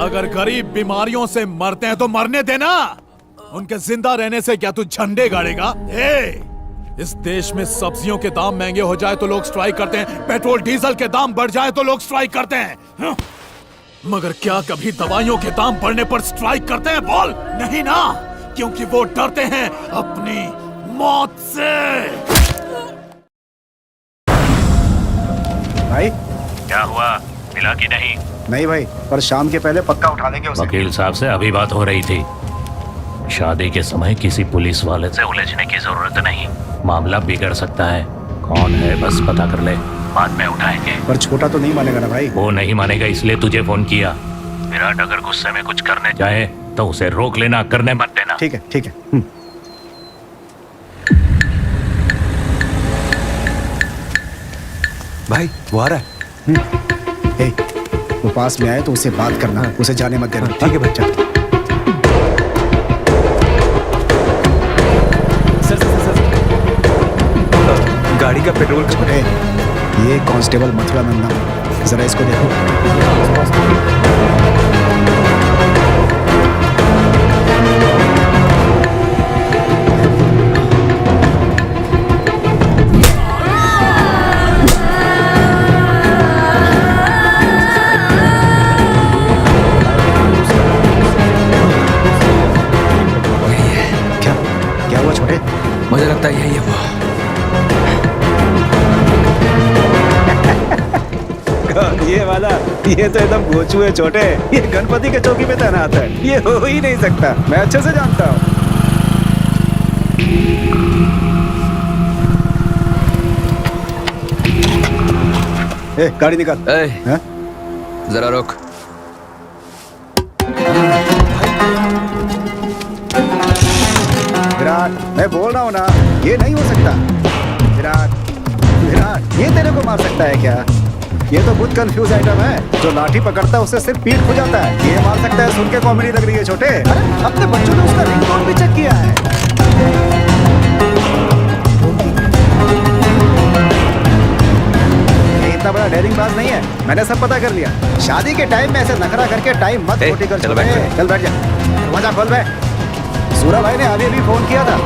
अगर गरीब बीमारियों से मरते हैं तो मरने देना, उनके जिंदा रहने से क्या तू झंडे गाड़ेगा? इस देश में सब्जियों के दाम महंगे हो जाए तो लोग स्ट्राइक करते हैं, पेट्रोल डीजल के दाम बढ़ जाए तो लोग स्ट्राइक करते हैं, मगर क्या कभी दवाइयों के दाम बढ़ने पर स्ट्राइक करते हैं? बोल। नहीं ना, क्योंकि वो डरते हैं अपनी मौत से। भाई क्या हुआ, मिला कि नहीं? नहीं भाई, पर शाम के पहले पक्का उठा देंगे उसे। वकील साहब से अभी बात हो रही थी। शादी के समय किसी पुलिस वाले से उलझने की जरूरत नहीं, मामला बिगड़ सकता है। कौन है बस पता कर ले, बाद में उठाएंगे। पर छोटा तो नहीं मानेगा ना भाई? वो नहीं मानेगा, इसलिए तुझे फोन किया। विराट अगर गुस्से में कुछ करने जाए तो उसे रोक लेना, करने मत देना। ठीक है ठीक है। भाई वो आ रहा है। वो पास में आए तो उसे बात करना, उसे जाने मत देना। ठीक है बच्चा। सर गाड़ी का पेट्रोल का। ये कांस्टेबल मथुरा नंदा, जरा इसको देखो। क्या हुआ छोटे? मुझे लगता है यही है वो। ये वाला, ये तो एकदम गोचू है छोटे। ये गणपति के चौकी पे तैनात है, ये हो ही नहीं सकता। मैं अच्छे से जानता हूँ। गाड़ी निकाल। जरा रुक। विराट, मैं बोल रहा हूँ ना, ये नहीं हो सकता। विराट, विराट, ये तेरे को मार सकता है क्या? ये तो बहुत कंफ्यूज आइटम है। जो लाठी पकड़ता है उससे सिर्फ पीठ खुल जाता है। ये मार सकता है, सुन के कॉमेडी लग रही है छोटे। अरे अपने बच्चों ने उसका रिंगटोन भी चेक किया है। ये इतना बड़ा डेयरिंग बाज नहीं है, मैंने सब पता कर लिया। शादी के टाइम में ऐसे नखरा करके टाइम मत खोटी कर। चल बैठ जा, दरवाजा खोल बे। सूरा भाई ने अभी फोन किया था।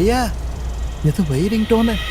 भैया, ये तो वही रिंगटोन है।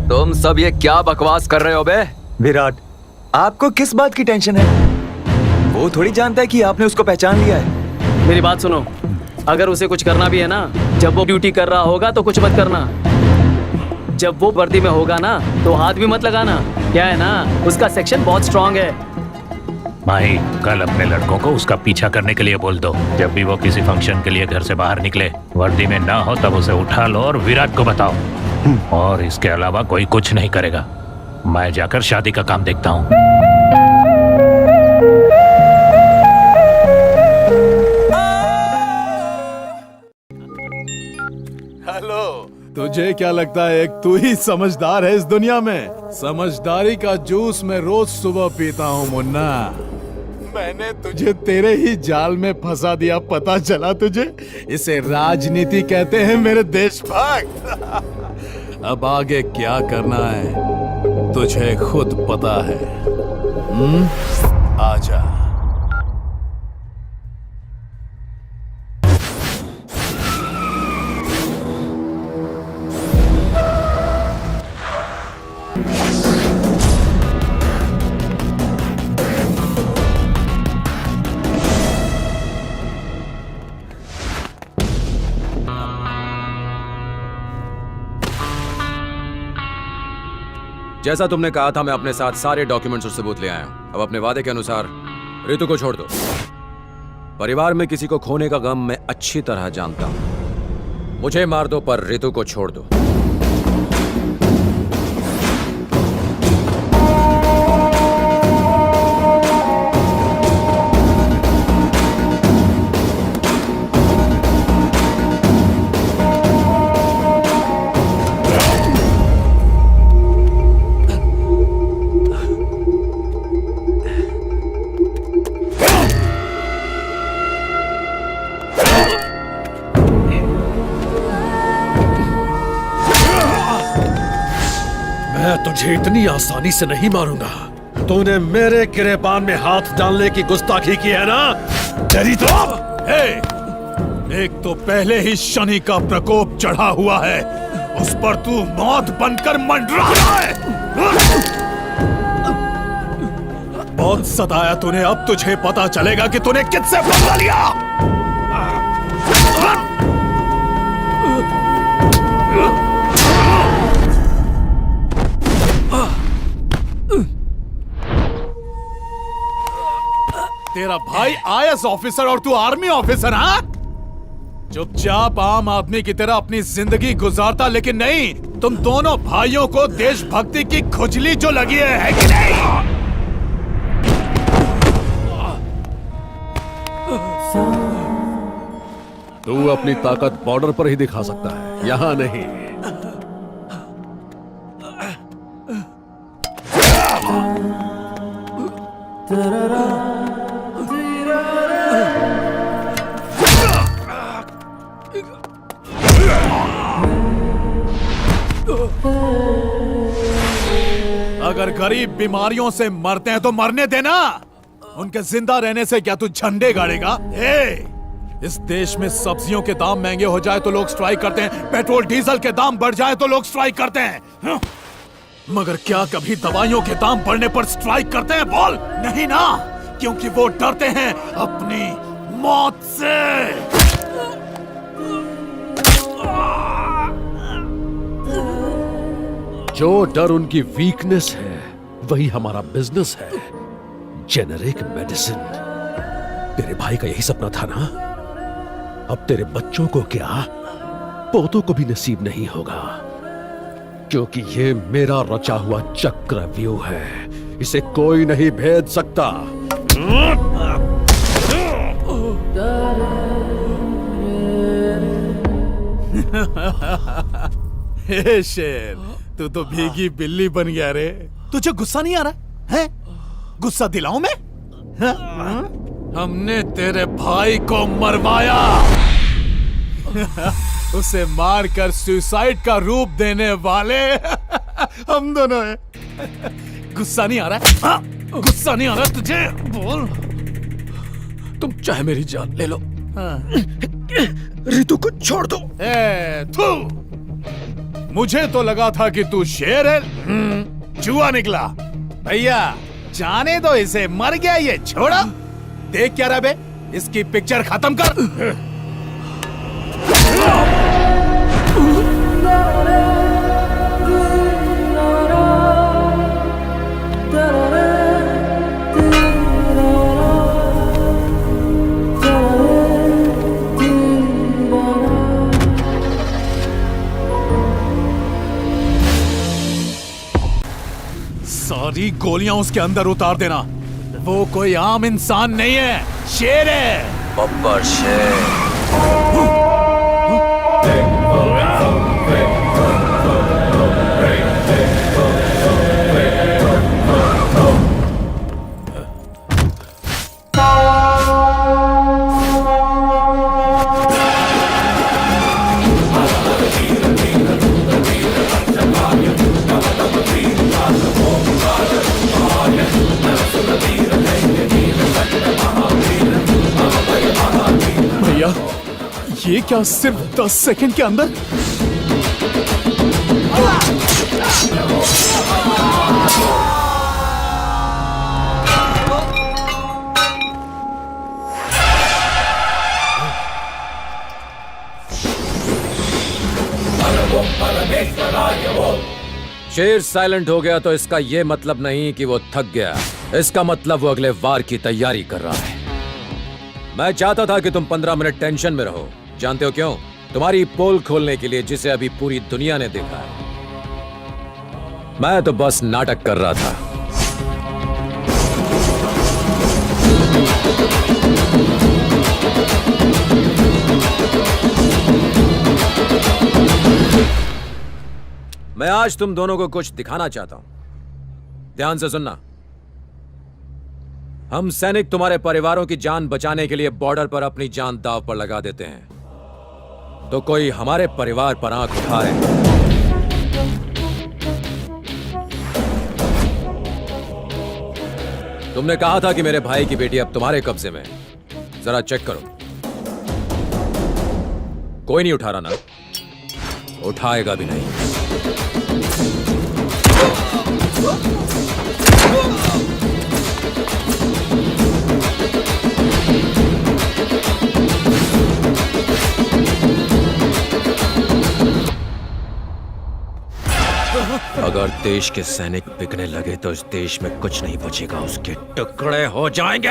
तुम सब ये क्या बकवास कर रहे हो बे? विराट, आपको किस बात की टेंशन है? वो थोड़ी जानता है कि आपने उसको पहचान लिया है। मेरी बात सुनो, अगर उसे कुछ करना भी है ना, जब वो ड्यूटी कर रहा होगा तो कुछ मत करना। जब वो वर्दी में होगा ना तो हाथ भी मत लगाना। क्या है ना, उसका सेक्शन बहुत स्ट्रांग है। माही, कल अपने लड़कों को उसका पीछा करने के लिए बोल दो। जब भी वो किसी फंक्शन के लिए घर से बाहर निकले, वर्दी में ना हो तब उसे उठा लो और विराट को बताओ। और इसके अलावा कोई कुछ नहीं करेगा। मैं जाकर शादी का काम देखता हूँ। हेलो, तुझे क्या लगता है एक तू ही समझदार है इस दुनिया में? समझदारी का जूस मैं रोज सुबह पीता हूँ मुन्ना। मैंने तुझे तेरे ही जाल में फंसा दिया, पता चला तुझे? इसे राजनीति कहते हैं मेरे देशभक्त। अब आगे क्या करना है तुझे खुद पता है। आजा। जैसा तुमने कहा था, मैं अपने साथ सारे डॉक्यूमेंट्स और सबूत ले आया हूं। अब अपने वादे के अनुसार रितु को छोड़ दो। परिवार में किसी को खोने का गम मैं अच्छी तरह जानता हूं। मुझे मार दो पर रितु को छोड़ दो। मैं तुझे इतनी आसानी से नहीं मारूंगा। तूने मेरे गिरेबान में हाथ डालने की गुस्ताखी की है ना? तेरी तो एक तो पहले ही शनि का प्रकोप चढ़ा हुआ है, उस पर तू मौत बनकर मंडरा रहा है। बहुत सताया तूने, अब तुझे पता चलेगा कि तूने किससे बदला लिया। तेरा भाई आईएएस ऑफिसर और तू आर्मी ऑफिसर, हाँ? चुपचाप आम आदमी की तरह अपनी जिंदगी गुजारता, लेकिन नहीं, तुम दोनों भाइयों को देशभक्ति की खुजली जो लगी है कि नहीं? तू अपनी ताकत बॉर्डर पर ही दिखा सकता है, यहाँ नहीं। अगर गरीब बीमारियों से मरते हैं तो मरने देना, उनके जिंदा रहने से क्या तू झंडे गाड़ेगा? इस देश में सब्जियों के दाम महंगे हो जाए तो लोग स्ट्राइक करते हैं, पेट्रोल डीजल के दाम बढ़ जाए तो लोग स्ट्राइक करते हैं, हाँ? मगर क्या कभी दवाइयों के दाम बढ़ने पर स्ट्राइक करते हैं? बोल। नहीं ना, क्योंकि वो डरते हैं अपनी मौत से। जो डर उनकी वीकनेस है वही हमारा बिजनेस है, जेनेरिक मेडिसिन। तेरे भाई का यही सपना था ना? अब तेरे बच्चों को क्या, पोतों को भी नसीब नहीं होगा, क्योंकि ये मेरा रचा हुआ चक्रव्यूह है, इसे कोई नहीं भेद सकता। हे शेर, तू तो भीगी बिल्ली बन गया रे। तुझे गुस्सा नहीं आ रहा है? गुस्सा दिलाऊं मैं? हाँ? हमने तेरे भाई को मरवाया। उसे मारकर सुसाइड का रूप देने वाले हम दोनों हैं। गुस्सा नहीं आ रहा है? हाँ? गुस्सा नहीं आ रहा तुझे? बोल। तुम चाहे मेरी जान ले लो, हाँ। रितु को छोड़ दो। थू, मुझे तो लगा था कि तू शेर है, चूहा निकला। भैया जाने दो इसे, मर गया ये, छोड़ो। देख क्या रहा बे, इसकी पिक्चर खत्म कर। सारी गोलियां उसके अंदर उतार देना। वो कोई आम इंसान नहीं है, शेर है। बब्बर शेर। भैया ये क्या, सिर्फ 10 सेकंड के अंदर? शेर साइलेंट हो गया तो इसका यह मतलब नहीं कि वो थक गया, इसका मतलब वो अगले वार की तैयारी कर रहा है। मैं चाहता था कि तुम 15 मिनट टेंशन में रहो। जानते हो क्यों? तुम्हारी पोल खोलने के लिए, जिसे अभी पूरी दुनिया ने देखा है। मैं तो बस नाटक कर रहा था। मैं आज तुम दोनों को कुछ दिखाना चाहता हूं। ध्यान से सुनना। हम सैनिक तुम्हारे परिवारों की जान बचाने के लिए बॉर्डर पर अपनी जान दांव पर लगा देते हैं, तो कोई हमारे परिवार पर आंख उठाए तुमने कहा था कि मेरे भाई की बेटी अब तुम्हारे कब्जे में। जरा चेक करो, कोई नहीं उठा रहा ना? उठाएगा भी नहीं। अगर देश के सैनिक बिकने लगे तो इस देश में कुछ नहीं बचेगा, उसके टुकड़े हो जाएंगे।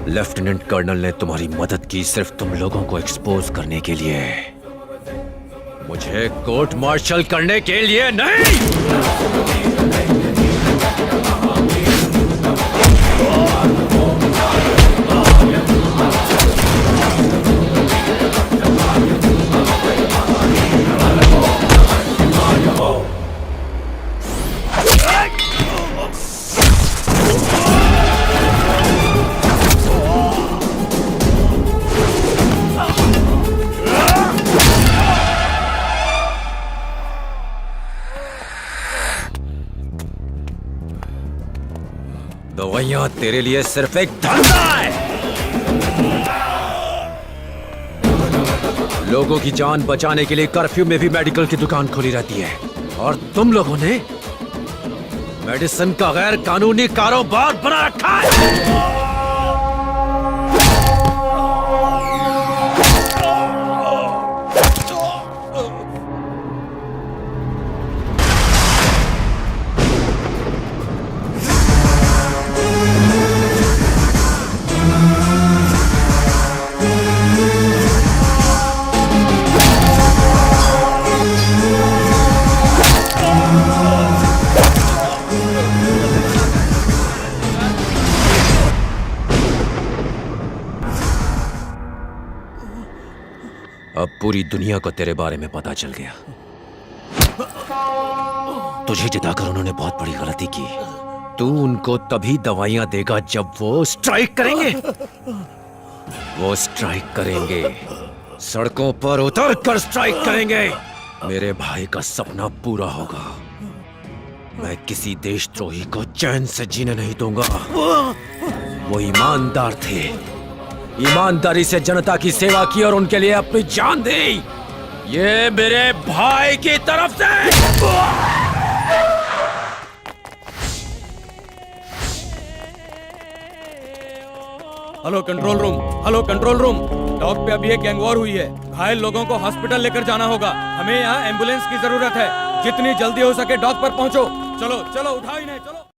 लेफ्टिनेंट कर्नल ने तुम्हारी मदद की सिर्फ तुम लोगों को एक्सपोज करने के लिए, मुझे कोर्ट मार्शल करने के लिए नहीं। दवाइयां तेरे लिए सिर्फ एक धंधा है। लोगों की जान बचाने के लिए कर्फ्यू में भी मेडिकल की दुकान खुली रहती है, और तुम लोगों ने मेडिसिन का गैर कानूनी कारोबार बना रखा है। अब पूरी दुनिया को तेरे बारे में पता चल गया। तुझे जिताकर उन्होंने बहुत बड़ी गलती की। तू उनको तभी दवाइयां देगा जब वो स्ट्राइक करेंगे। वो स्ट्राइक करेंगे, सड़कों पर उतर कर स्ट्राइक करेंगे। मेरे भाई का सपना पूरा होगा। मैं किसी देशद्रोही को चैन से जीने नहीं दूंगा। वो ईमानदार थे, ईमानदारी से जनता की सेवा की और उनके लिए अपनी जान दी। ये मेरे भाई की तरफ से। Hello control room, hello control room. Dock पे अभी एक गैंग वॉर हुई है। घायल लोगों को हॉस्पिटल लेकर जाना होगा। हमें यहाँ एम्बुलेंस की जरूरत है। जितनी जल्दी हो सके डॉक पर पहुँचो। चलो चलो, उठाओ इन्हें, चलो।